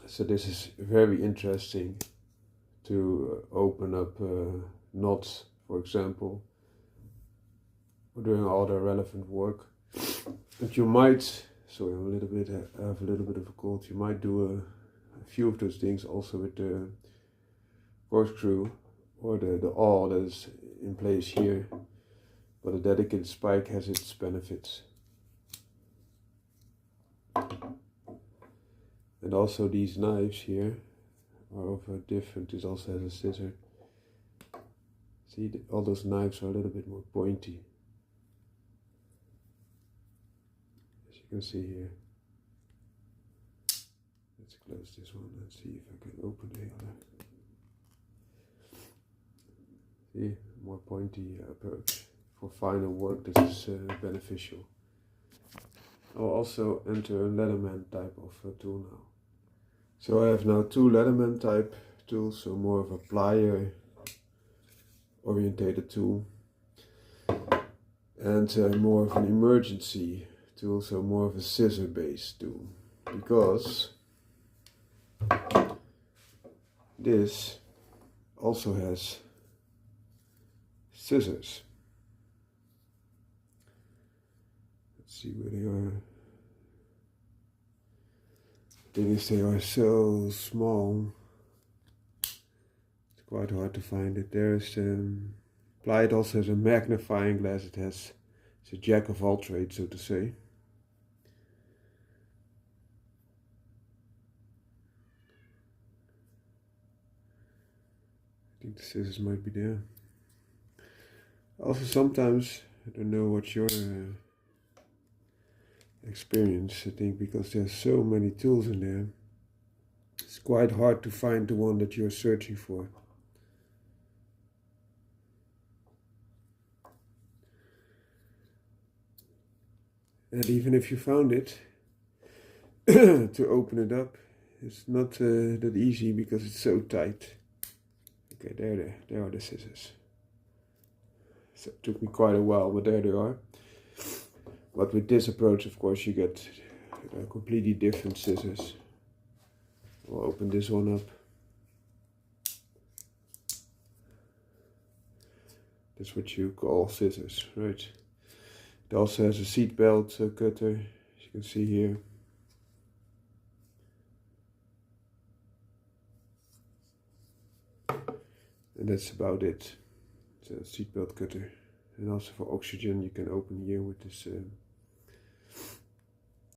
So this is very interesting to open up knots, for example, or doing all the relevant work. And you might, sorry, I'm I have a little bit of a cold. You might do a few of those things also with the corkscrew or the awl that is in place here. But a dedicated spike has its benefits. And also these knives here are of a different, this also has a scissor. See, all those knives are a little bit more pointy. As you can see here. Let's close this one and see if I can open the other. See, more pointy approach. For finer work, this is beneficial. I'll also enter a Leatherman type of tool now. So I have now two Leatherman type tools, so more of a plier orientated tool, and more of an emergency tool, so more of a scissor based tool, because this also has scissors. Let's see where they are. The thing is, they are so small, it's quite hard to find it. There's plier. It also has a magnifying glass. It's a jack of all trades, so to say. I think the scissors might be there. Also, sometimes, I don't know what your experience, I think, because there's so many tools in there, it's quite hard to find the one that you're searching for. And even if you found it, to open it up, it's not that easy because it's so tight. Okay, there are the scissors. So it took me quite a while, but there they are. But with this approach, of course, you get completely different scissors. I'll open this one up. That's what you call scissors, right? It also has a seat belt cutter, as you can see here. And that's about it. It's a seat belt cutter. And also for oxygen, you can open here with this